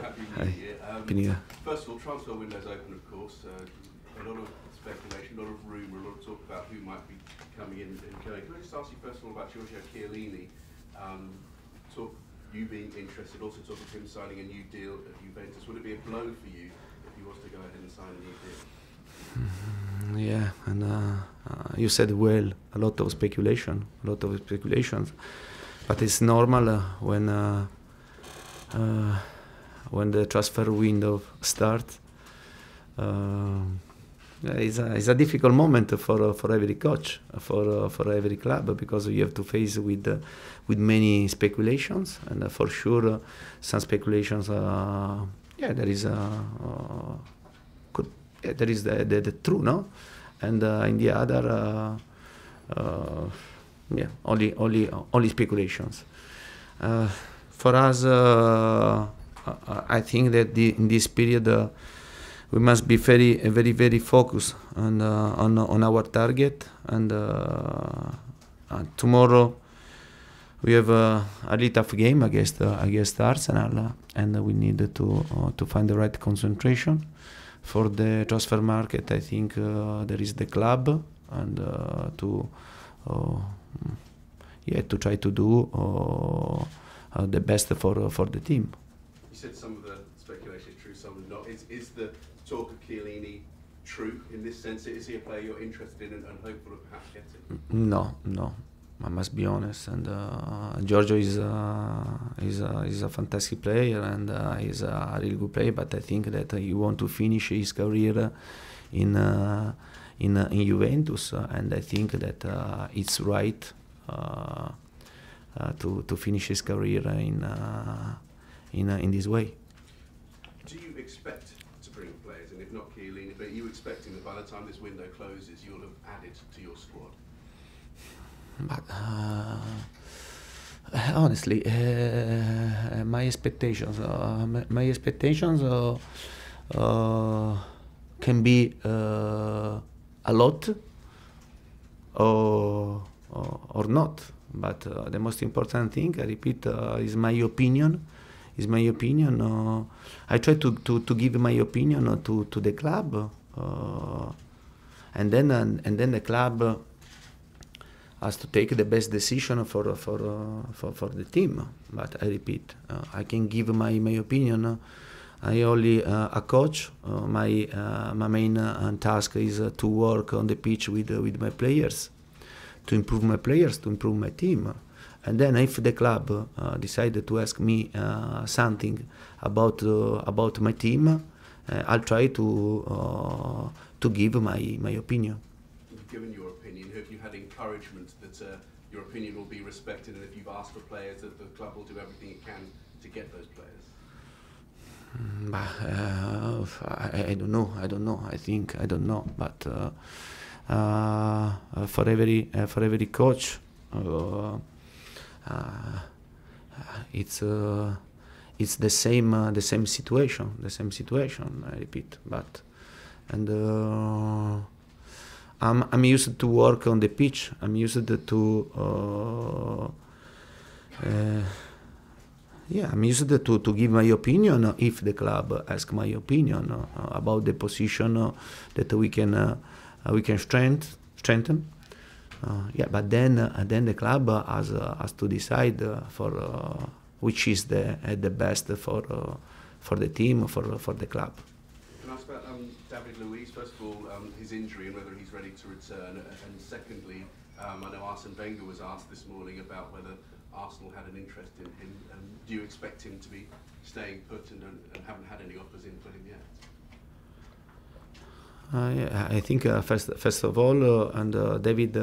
Happy New Hi. Year. Happy New Year. First of all, transfer window's open, of course. A lot of speculation, a lot of rumour, a lot of talk about who might be coming in and going. Can I just ask you first of all about Giorgio Chiellini? You being interested, also talk of him signing a new deal at Juventus. Would it be a blow for you if he was to go ahead and sign a new deal? Yeah, and you said well, a lot of speculations, but it's normal when the transfer window starts. It's a difficult moment for every coach, for every club, because you have to face with many speculations, and for sure some speculations. There is the true, no, and in the other, only speculations. For us, I think that in this period. We must be very focused on our target, and tomorrow we have a really tough game against Arsenal, and we need to find the right concentration. For the transfer market, I think there is the club, and to try to do the best for the team. You said some of the speculation is true, some is not. Is the talk of Chiellini true in this sense? Is he a player you're interested in and hopeful of perhaps getting? No. I must be honest. And Giorgio is a fantastic player, and he's a really good player. But I think that he wants to finish his career in Juventus, and I think that it's right to finish his career in this way. Do you expect to bring players, and if not Chiellini, but are you expecting that by the time this window closes, you'll have added to your squad? But honestly, my expectations can be a lot or not. But the most important thing, I repeat, is my opinion. I try to give my opinion to the club, and then the club has to take the best decision for the team. But I repeat, I can give my opinion. I only a coach. My main task is to work on the pitch with my players, to improve my players, to improve my team. And then if the club decided to ask me something about my team, I'll try to give my opinion. You've given your opinion. Have you had encouragement that your opinion will be respected, and if you've asked for players, that the club will do everything it can to get those players? I don't know. I don't know. But for every coach. It's the same situation. I repeat, but I'm used to work on the pitch. I'm used to I'm used to give my opinion if the club asks my opinion about the position that we can strengthen. But then the club has to decide for which is the best for the team, for the club. Can I ask about David Luiz? First of all, his injury and whether he's ready to return, and secondly, I know Arsene Wenger was asked this morning about whether Arsenal had an interest in him. Do you expect him to be staying put, and haven't had any offers in for him yet? I think first of all, David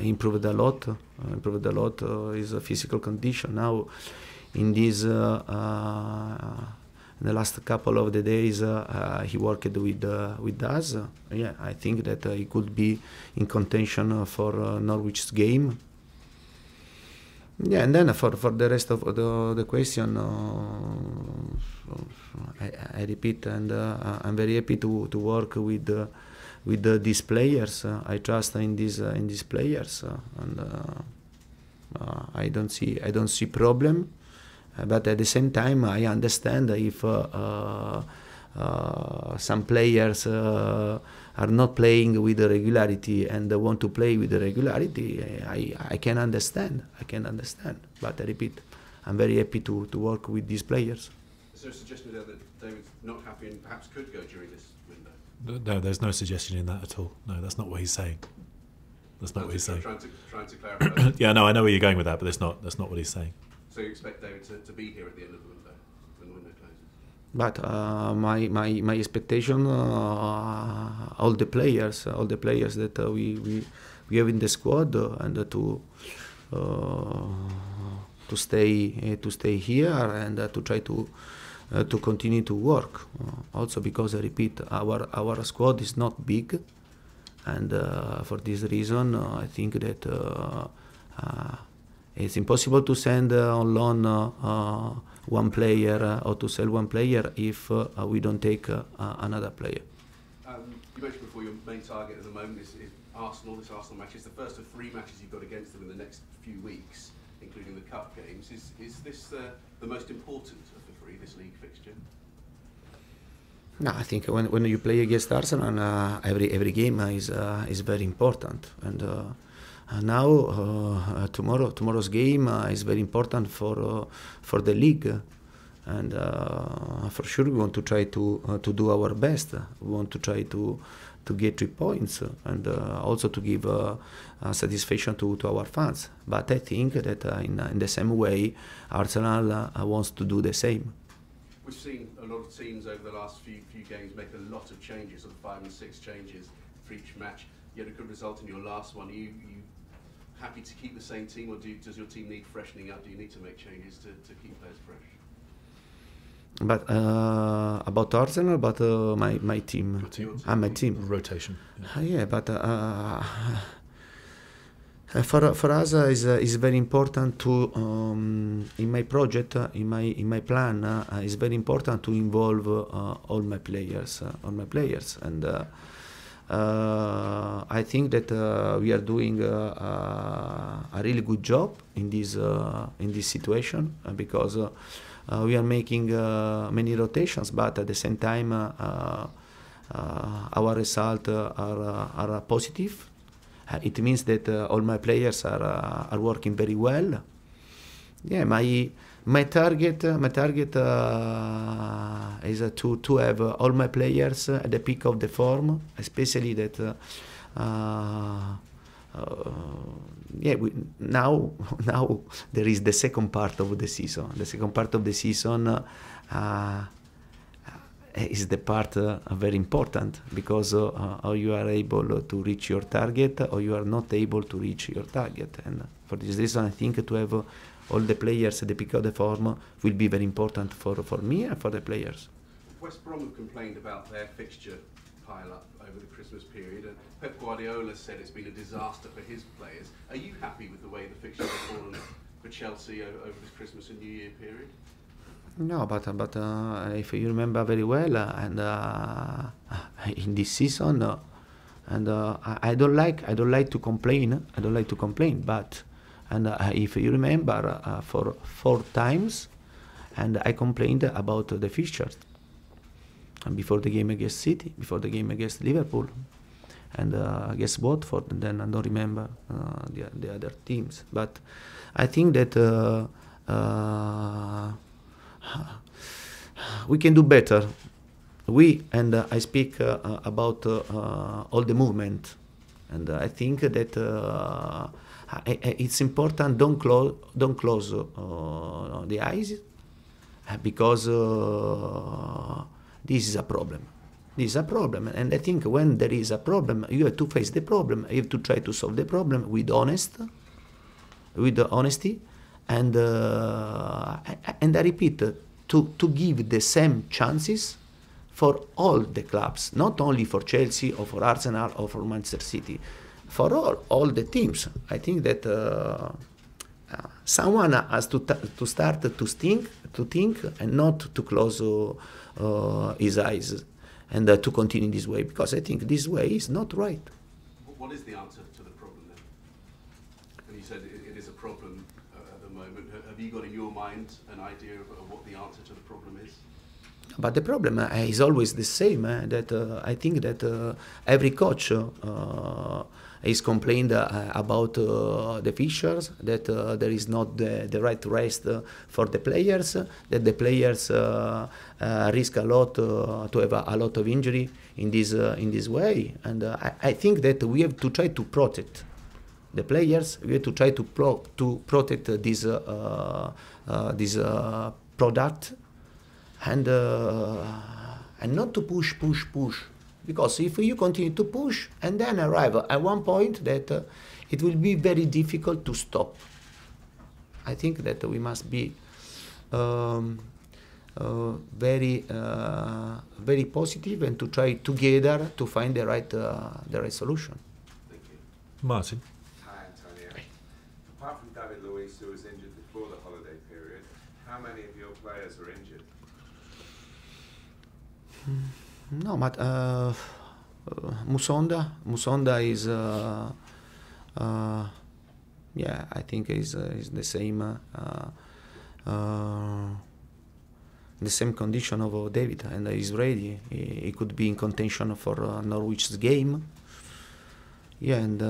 improved a lot. His physical condition now. In this, in the last couple of the days, he worked with us. I think that he could be in contention for Norwich's game. And then for the rest of the question, I repeat, and I'm very happy to work with these players. I trust in these players, and I don't see problem. But at the same time, I understand if some players are not playing with the regularity and want to play with the regularity. I can understand. But I repeat, I'm very happy to work with these players. Is there a suggestion there that David's not happy and perhaps could go during this window? No, there's no suggestion in that at all. No, that's not what he's saying. That's not what he's saying. Trying to clarify. Yeah, no, I know where you're going with that, but that's not what he's saying. So you expect David to be here at the end of the window when the window closes? But my expectation, all the players that we have in the squad, and to stay here and to try to continue to work. Also because I repeat, our squad is not big, and for this reason, I think that it's impossible to send on loan one player or to sell one player if we don't take another player. You mentioned before your main target at the moment is Arsenal. This Arsenal match is the first of 3 matches you've got against them in the next few weeks, including the cup games. Is this the most important of the 3, this league fixture? No, I think when you play against Arsenal, every game is very important, and now tomorrow's game is very important for the league, and for sure we want to try to do our best. We want to try to get 3 points and also to give satisfaction to our fans. But I think that in the same way, Arsenal wants to do the same. We've seen a lot of teams over the last few games make a lot of changes, sort of 5 and 6 changes for each match. You had a good result in your last one. Are you happy to keep the same team, or does your team need freshening up? Do you need to make changes to keep players fresh? But about Arsenal, about my team. My team. Rotation. Yeah, but for us is very important to in my project, in my plan, is very important to involve all my players, and I think that we are doing a really good job in this situation, because we are making many rotations, but at the same time our results are positive. It means that all my players are working very well. Yeah, my target is to have all my players at the peak of the form, especially that now there is the second part of the season. The second part of the season is the part very important, because how you are able to reach your target or you are not able to reach your target. And for this reason, I think to have all the players at the peak of the form will be very important for me and for the players. West Brom have complained about their fixture pile-up over the Christmas period, and Pep Guardiola said it's been a disaster for his players. Are you happy with the way the fixture has fallen for Chelsea over this Christmas and New Year period? No, but if you remember very well, and in this season, and I don't like to complain. But if you remember, for 4 times, and I complained about the fixtures. And before the game against City, before the game against Liverpool, and against Watford, and then I don't remember the other teams. But I think that we can do better. I speak about all the movement, and I think that it's important. Don't close the eyes, because this is a problem. And I think when there is a problem, you have to face the problem. You have to try to solve the problem with honesty, and I repeat, to give the same chances for all the clubs, not only for Chelsea or for Arsenal or for Manchester City, for all the teams. I think that someone has to start to think and not to close his eyes and to continue this way, because I think this way is not right. What is the answer to the problem then? And you said it is a problem at the moment. moment. Have you got in your mind an idea of what the answer to the problem is? But the problem is always the same. That I think that every coach is complained about the fixtures, that there is not the right rest for the players, that the players risk a lot to have a lot of injury in this way. And I think that we have to try to protect the players. We have to try to protect this product. And not to push, because if you continue to push and then arrive at one point that it will be very difficult to stop. I think that we must be very positive and to try together to find the right solution. Thank you. Martin? Hi, Antonio. Apart from David Luiz, who was injured before the holiday period, how many of your players are injured? No, but Musonda is, yeah, I think is the same condition of David, and he's ready. He could be in contention for Norwich's game. Yeah, and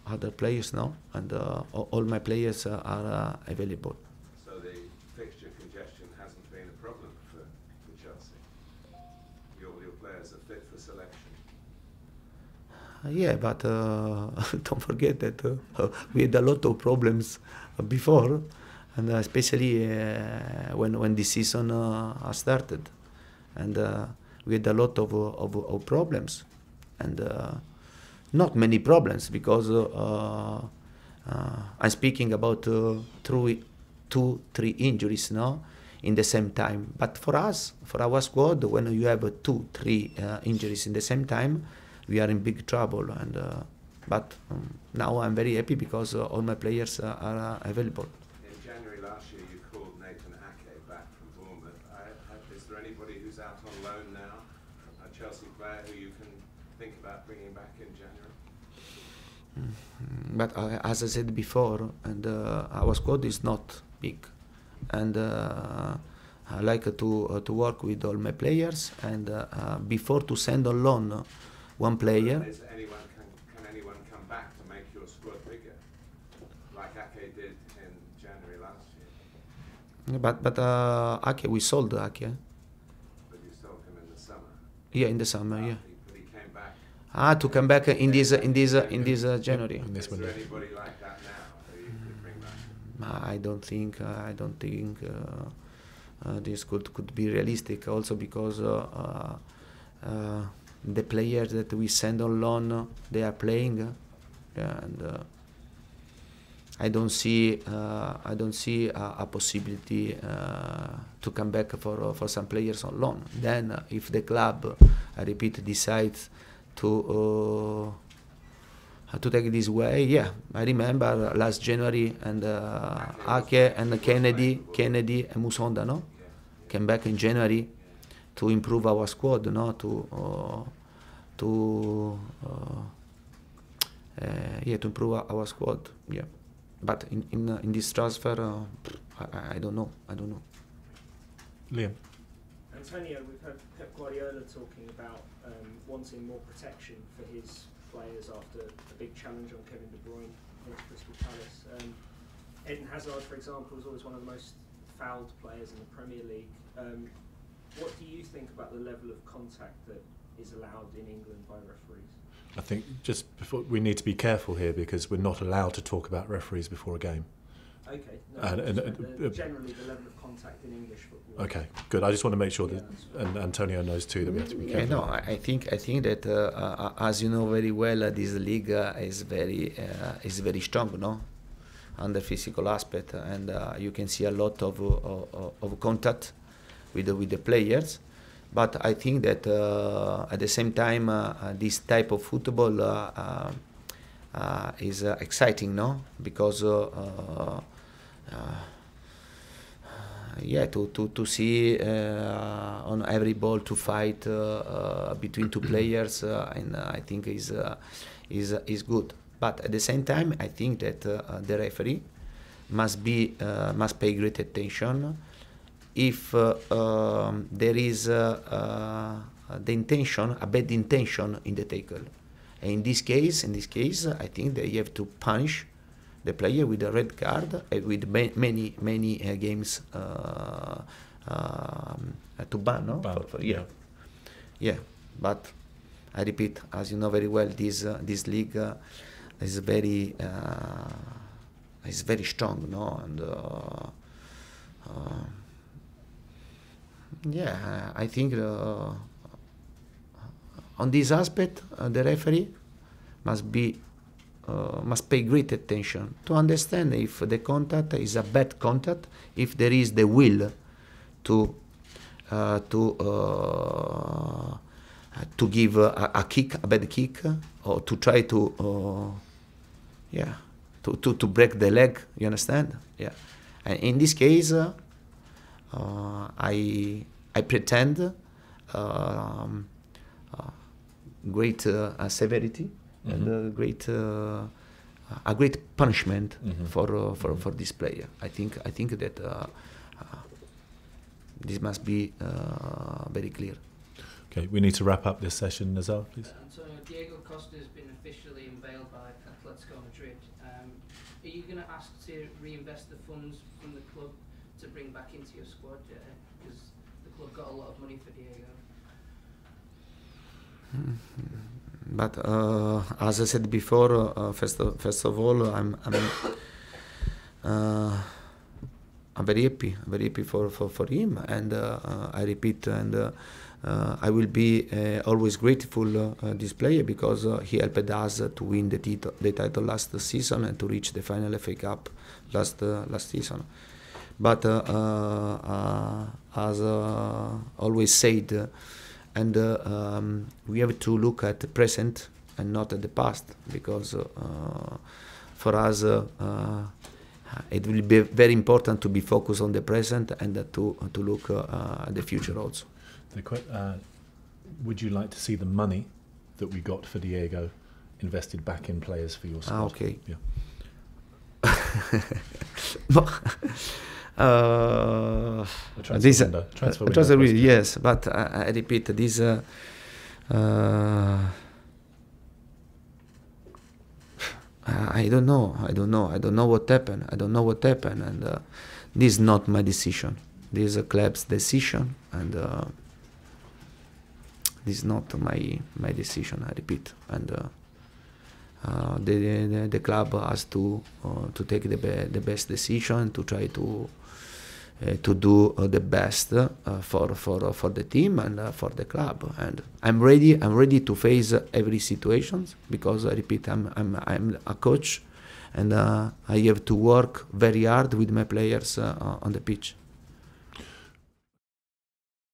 other players now, and all my players are available. So the fixture congestion hasn't been a problem for Chelsea? Your players are fit for selection? Yeah, but don't forget that we had a lot of problems before, and especially when this season started, and we had a lot of problems, and not many problems, because I'm speaking about 3 injuries now in the same time. But for us, for our squad, when you have 2-3 injuries in the same time, we are in big trouble. And but now I'm very happy because all my players are available. In January last year, you called Nathan Ake back from Bournemouth. Is there anybody who's out on loan now, a Chelsea player who you can think about bringing back in January? But as I said before, and our squad is not big, and I like to work with all my players, and before to send on loan one player. Can anyone come back to make your squad bigger, like Ake did in January last year? But Ake, we sold Ake. But you sold him in the summer. Yeah, in the summer, yeah. But he came back. To come back in this January. In this Is window. there anybody like that now who you could bring back? I don't think this could be realistic. Also because the players that we send on loan, they are playing, and I don't see a possibility to come back for some players on loan. Then, if the club, I repeat, decides to take this way, yeah. I remember last January, and Ake and Kennedy and Musonda, no, came back in January to improve our squad, no, to improve our squad, yeah. But in this transfer, I don't know. Liam? Antonio, we've heard Pep Guardiola talking about wanting more protection for his players after a big challenge on Kevin De Bruyne against Crystal Palace. Eden Hazard, for example, is always one of the most fouled players in the Premier League. What do you think about the level of contact that is allowed in England by referees? I think just before, we need to be careful here because we're not allowed to talk about referees before a game. Okay. No, generally the level of contact in English football. Okay, good. I just want to make sure that, and Antonio knows too, that we have to be careful. No, I think that as you know very well, this league is very strong, no, on the physical aspect, and you can see a lot of contact with the players. But I think that at the same time, this type of football is exciting, no? Because to see on every ball to fight between two players, and I think is good. But at the same time, I think that the referee must pay great attention if there is the intention, a bad intention in the tackle. And in this case, I think that you have to punish the player with a red card and with many games to ban, no? Yeah. But I repeat, as you know very well, this league is very strong, no? And yeah, I think on this aspect, the referee must pay great attention to understand if the contact is a bad contact, if there is the will to give a bad kick, or to try to break the leg. You understand? Yeah. And in this case, I pretend great severity and a great punishment for this player. I think that this must be very clear. Okay, we need to wrap up this session. Nazar, please. Antonio, Diego Costa has been officially unveiled by Atletico Madrid. Are you going to ask to reinvest the funds from the club to bring back into your squad? Because the club got a lot of money for Diego. But as I said before, first of all, I'm very happy for him, and I repeat, and I will be always grateful this player, because he helped us to win the title last season and to reach the final FA Cup last season. But as always said, and we have to look at the present and not at the past, because for us it will be very important to be focused on the present and to look at the future also. Would you like to see the money that we got for Diego invested back in players for your squad? Okay. Yeah. Transfer window, yes, but I repeat, this I don't know what happened. And this is not my decision. This is a club's decision, and this is not my decision. I repeat, and the club has to take the best decision, to try to do the best for the team and for the club. And I'm ready to face every situation, because I repeat, I'm a coach, and I have to work very hard with my players on the pitch.